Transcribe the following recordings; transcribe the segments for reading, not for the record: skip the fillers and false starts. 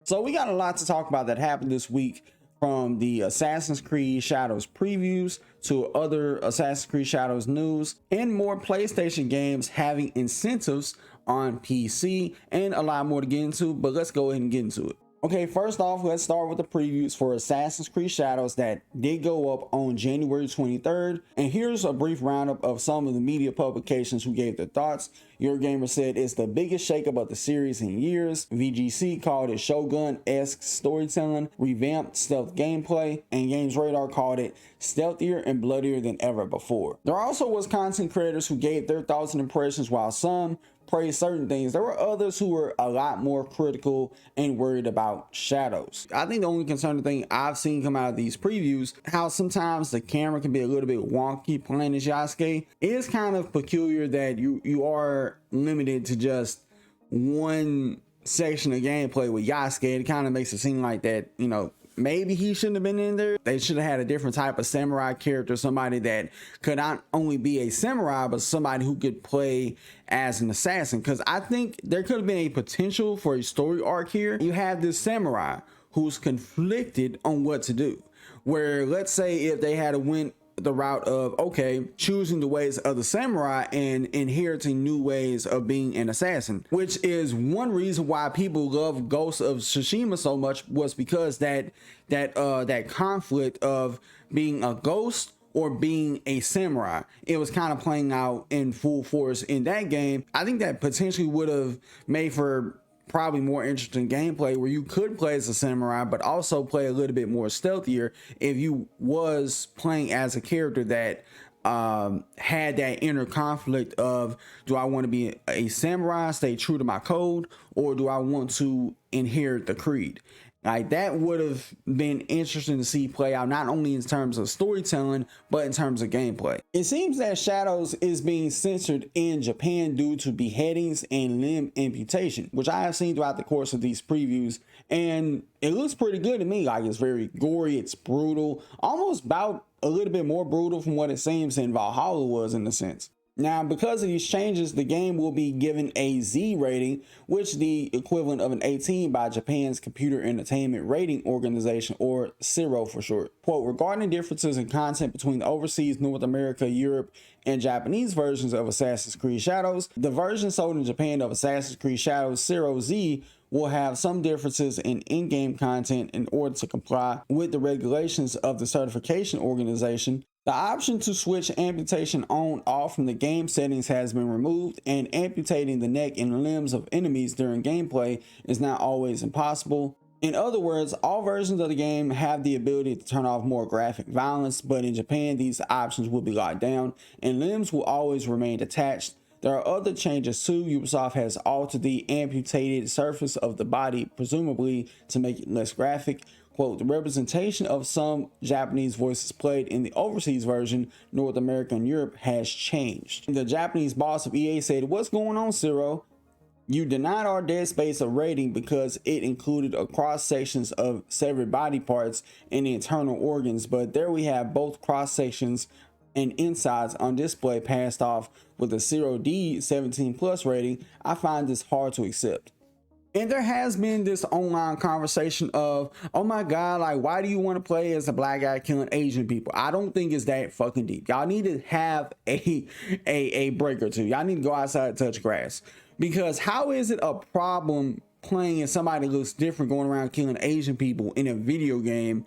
So we got a lot to talk about that happened this week, from the Assassin's Creed Shadows previews to other Assassin's Creed Shadows news, and more PlayStation games having incentives on PC, and a lot more to get into, but let's go ahead and get into it. Okay, first off, let's start with the previews for Assassin's Creed Shadows that did go up on January 23rd. And here's a brief roundup of some of the media publications who gave their thoughts. Eurogamer said it's the biggest shakeup of the series in years. VGC called it Shogun-esque storytelling, revamped stealth gameplay, and Games Radar called it stealthier and bloodier than ever before. There also was content creators who gave their thoughts and impressions, while some praise certain things. There were others who were a lot more critical and worried about Shadows. I think the only concerning thing I've seen come out of these previews, how sometimes the camera can be a little bit wonky playing as Yasuke. It is kind of peculiar that you are limited to just one section of gameplay with Yasuke. It kind of makes it seem like that, you know, maybe he shouldn't have been in there. They should have had a different type of samurai character, somebody that could not only be a samurai, but somebody who could play as an assassin. Because I think there could have been a potential for a story arc here. You have this samurai who's conflicted on what to do, where let's say if they had went the route of, okay, choosing the ways of the samurai and inheriting new ways of being an assassin, which is one reason why people love Ghost of Tsushima so much, was because that conflict of being a ghost or being a samurai, it was kind of playing out in full force in that game. I think that potentially would have made for probably more interesting gameplay, where you could play as a samurai but also play a little bit more stealthier if you was playing as a character that had that inner conflict of, do I want to be a samurai, stay true to my code, or do I want to inherit the creed? Like, that would have been interesting to see play out, not only in terms of storytelling, but in terms of gameplay. It seems that Shadows is being censored in Japan due to beheadings and limb amputation, which I have seen throughout the course of these previews, and it looks pretty good to me. Like, it's very gory, it's brutal, almost about a little bit more brutal from what it seems in Valhalla was, in a sense. Now, because of these changes, the game will be given a Z rating, which the equivalent of an 18 by Japan's Computer Entertainment Rating Organization, or CERO for short. Quote, regarding differences in content between the overseas North America, Europe, and Japanese versions of Assassin's Creed Shadows, the version sold in Japan of Assassin's Creed Shadows CERO Z will have some differences in in-game content in order to comply with the regulations of the certification organization. The option to switch amputation on/off from the game settings has been removed, and amputating the neck and limbs of enemies during gameplay is not always impossible. In other words, all versions of the game have the ability to turn off more graphic violence, but in Japan, these options will be locked down, and limbs will always remain attached. There are other changes too. Ubisoft has altered the amputated surface of the body, presumably to make it less graphic. Quote, the representation of some Japanese voices played in the overseas version, North America and Europe, has changed. The Japanese boss of EA said, what's going on, CERO? You denied our Dead Space a rating because it included a cross sections of severed body parts and internal organs, but there we have both cross sections and insides on display passed off with a 0D 17+ rating. I find this hard to accept. And there has been this online conversation of, oh my God, like, why do you want to play as a black guy killing Asian people? I don't think it's that fucking deep. Y'all need to have a break or two. Y'all need to go outside and touch grass. Because how is it a problem playing as somebody who looks different going around killing Asian people in a video game?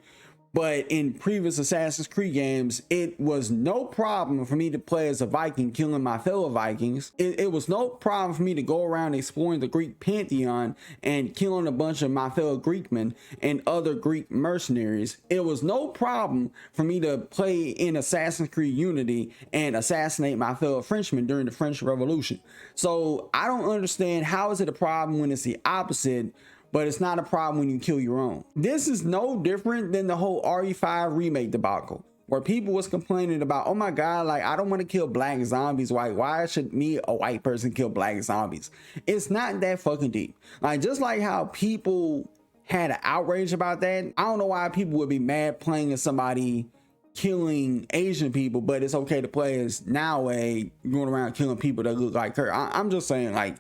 But in previous Assassin's Creed games, it was no problem for me to play as a Viking killing my fellow Vikings. It was no problem for me to go around exploring the Greek pantheon and killing a bunch of my fellow Greekmen and other Greek mercenaries. It was no problem for me to play in Assassin's Creed Unity and assassinate my fellow Frenchmen during the French Revolution. So I don't understand, how is it a problem when it's the opposite, but it's not a problem when you kill your own? This is no different than the whole RE5 remake debacle, where people was complaining about, oh my God, like, I don't want to kill black zombies. Why should me, a white person, kill black zombies? It's not that fucking deep. Like, just like how people had an outrage about that, I don't know why people would be mad playing as somebody killing Asian people, but it's okay to play as Naue going around killing people that look like her. I'm just saying, like,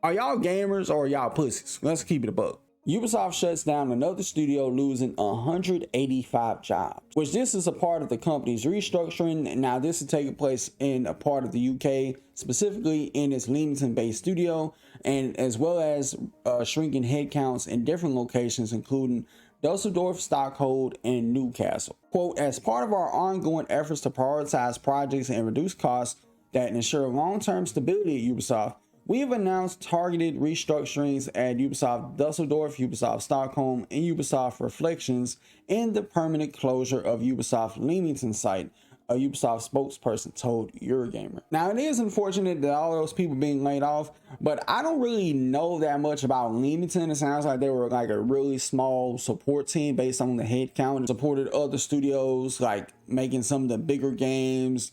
are y'all gamers or are y'all pussies? Let's keep it a buck. Ubisoft shuts down another studio, losing 185 jobs, which this is a part of the company's restructuring. Now, this is taking place in a part of the UK, specifically in its Leamington-based studio, and as well as shrinking headcounts in different locations, including Dusseldorf, Stockholm, and Newcastle. Quote, as part of our ongoing efforts to prioritize projects and reduce costs that ensure long-term stability at Ubisoft, we have announced targeted restructurings at Ubisoft Dusseldorf, Ubisoft Stockholm, and Ubisoft Reflections, and the permanent closure of Ubisoft Leamington site, a Ubisoft spokesperson told Eurogamer. Now, it is unfortunate that all those people being laid off, but I don't really know that much about Leamington. It sounds like they were like a really small support team based on the head count, and supported other studios, like making some of the bigger games,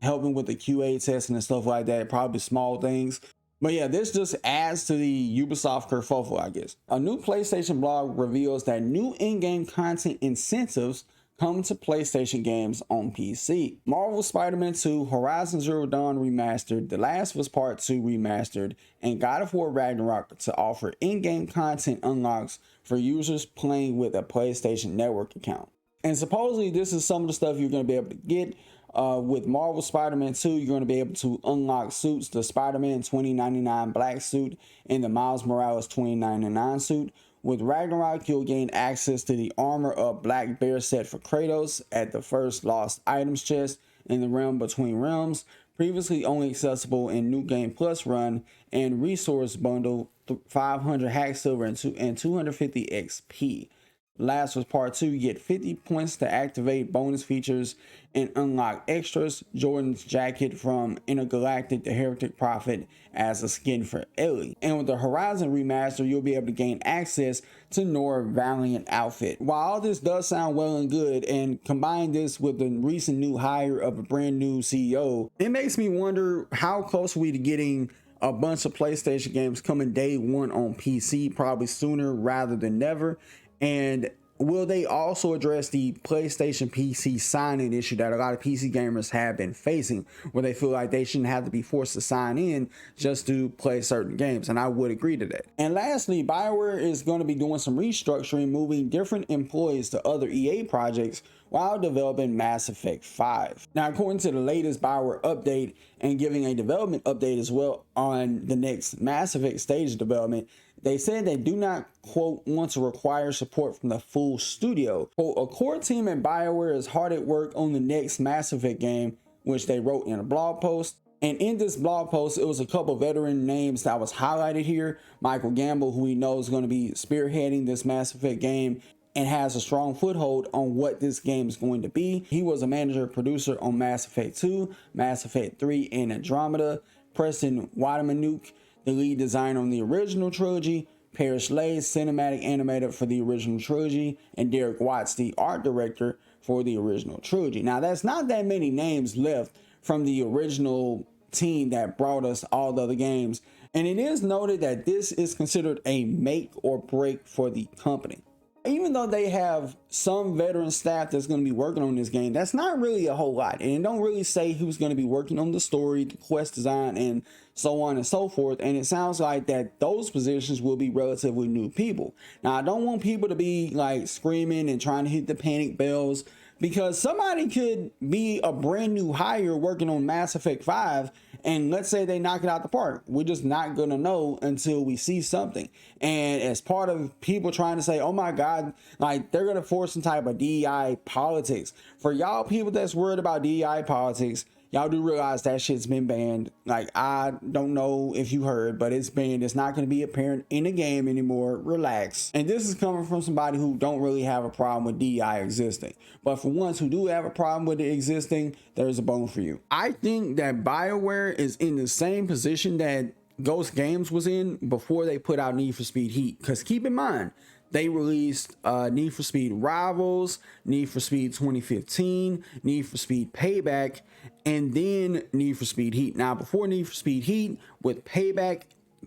helping with the QA testing and stuff like that, probably small things. But yeah, this just adds to the Ubisoft kerfuffle, I guess. A new PlayStation blog reveals that new in-game content incentives come to PlayStation games on PC. Marvel Spider-Man 2, Horizon Zero Dawn Remastered, The Last of Us Part 2 Remastered, and God of War Ragnarok to offer in-game content unlocks for users playing with a PlayStation Network account. And supposedly this is some of the stuff you're going to be able to get. With Marvel Spider-Man 2, you're going to be able to unlock suits, the Spider-Man 2099 black suit and the Miles Morales 2099 suit. With Ragnarok, you'll gain access to the Armor Up Black Bear set for Kratos at the first Lost Items chest in the Realm Between Realms, previously only accessible in New Game Plus run, and Resource Bundle 500 Hack Silver and 250 XP. Last was Part 2, you get 50 points to activate bonus features and unlock extras. Jordan's jacket from Intergalactic, the Heretic Prophet, as a skin for Ellie. And with the Horizon Remaster, you'll be able to gain access to Nora Valiant outfit. While all this does sound well and good, and combine this with the recent new hire of a brand new CEO, it makes me wonder how close are we to getting a bunch of PlayStation games coming day one on PC, probably sooner rather than never. And will they also address the PlayStation PC sign-in issue that a lot of PC gamers have been facing, where they feel like they shouldn't have to be forced to sign in just to play certain games? And I would agree to that. And lastly, BioWare is going to be doing some restructuring, moving different employees to other EA projects while developing Mass Effect 5. Now, according to the latest BioWare update and giving a development update as well on the next Mass Effect stage of development, they said they do not, quote, want to require support from the full studio. Quote, a core team at BioWare is hard at work on the next Mass Effect game, which they wrote in a blog post. And in this blog post, it was a couple veteran names that was highlighted here. Michael Gamble, who we know is going to be spearheading this Mass Effect game and has a strong foothold on what this game is going to be. He was a manager producer on Mass Effect 2, Mass Effect 3, and Andromeda. Preston Wadamanuk, the lead designer on the original trilogy, Parrish Lay, cinematic animator for the original trilogy, and Derek Watts, the art director for the original trilogy. Now, that's not that many names left from the original team that brought us all the other games, and it is noted that this is considered a make or break for the company. Even though they have some veteran staff that's going to be working on this game, that's not really a whole lot. And it don't really say who's going to be working on the story, the quest design, and so on and so forth. And it sounds like that those positions will be relatively new people. Now, I don't want people to be like screaming and trying to hit the panic bells, because somebody could be a brand new hire working on Mass Effect 5, and let's say they knock it out the park. We're just not gonna know until we see something. And as part of people trying to say, oh my God, like they're gonna force some type of DEI politics. For y'all people that's worried about DEI politics, y'all do realize that shit's been banned. Like, I don't know if you heard, but it's banned. It's not going to be apparent in the game anymore. Relax. And this is coming from somebody who don't really have a problem with DEI existing. But for ones who do have a problem with it existing, there's a bone for you. I think that BioWare is in the same position that Ghost Games was in before they put out Need for Speed Heat. Because keep in mind, they released Need for Speed Rivals, Need for Speed 2015, Need for Speed Payback, and then Need for Speed Heat. Now, before Need for Speed Heat, with Payback,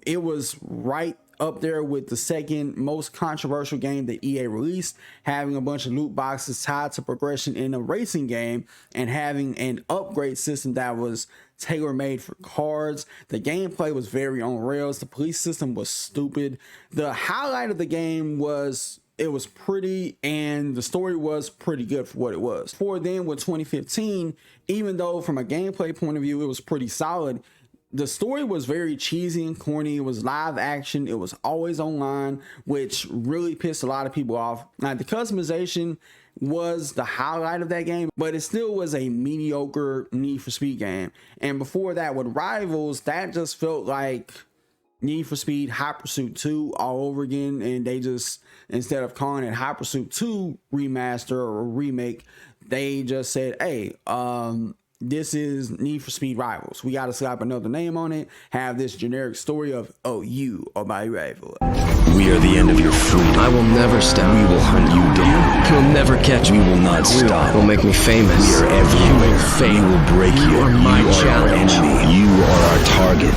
it was right up there with the second most controversial game that EA released, having a bunch of loot boxes tied to progression in a racing game and having an upgrade system that was tailor-made for cards. The gameplay was very on rails. The police system was stupid. The highlight of the game was it was pretty, and the story was pretty good for what it was. For then with 2015, even though from a gameplay point of view it was pretty solid, the story was very cheesy and corny. It was live action. It was always online, which really pissed a lot of people off. Now, the customization was the highlight of that game, but it still was a mediocre Need for Speed game. And before that, with Rivals, that just felt like Need for Speed Hot Pursuit 2 all over again. And they just, instead of calling it Hot Pursuit 2 remaster or remake, they just said, hey, this is Need for Speed Rivals. We got to slap another name on it, have this generic story of, oh, you are my rival. We are the end of your freedom. I will never stop. We will hunt you down. You'll never catch me. We will not stop. Will make me famous. We are everywhere. You will fail. We will break you. You are my challenge. Our enemy. You are our target.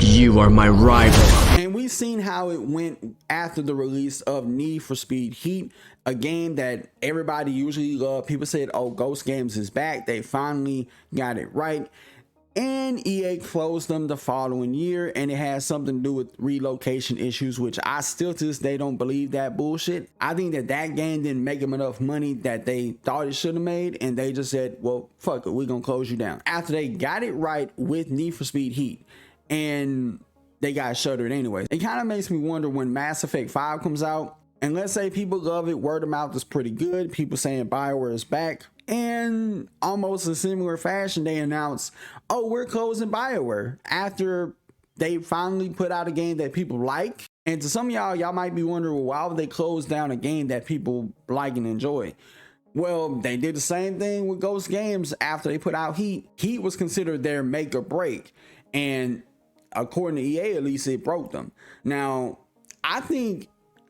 You are my rival. And we've seen how it went after the release of Need for Speed Heat, a game that everybody usually loved. People said, oh, Ghost Games is back. They finally got it right. And EA closed them the following year, and it has something to do with relocation issues, which I still to this day don't believe that bullshit. I think that game didn't make them enough money that they thought it should have made, and they just said, well, fuck it, we're gonna close you down. After they got it right with Need for Speed Heat, and they got shuttered anyway. It kind of makes me wonder when Mass Effect 5 comes out, and let's say people love it, word of mouth is pretty good, people saying BioWare is back, and almost in similar fashion they announced, oh, we're closing BioWare after they finally put out a game that people like. And to some of y'all might be wondering, well, why would they close down a game that people like and enjoy? Well, they did the same thing with Ghost Games after they put out Heat. Heat was considered their make or break, and according to EA, at least it broke them. Now, I think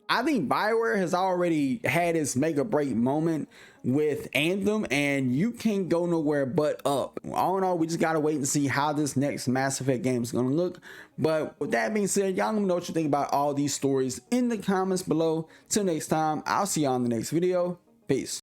BioWare has already had its make or break moment with Anthem, and you can't go nowhere but up. All in all, we just gotta wait and see how this next Mass Effect game is gonna look. But with that being said, y'all let me know what you think about all these stories in the comments below. Till next time, I'll see y'all in the next video. Peace.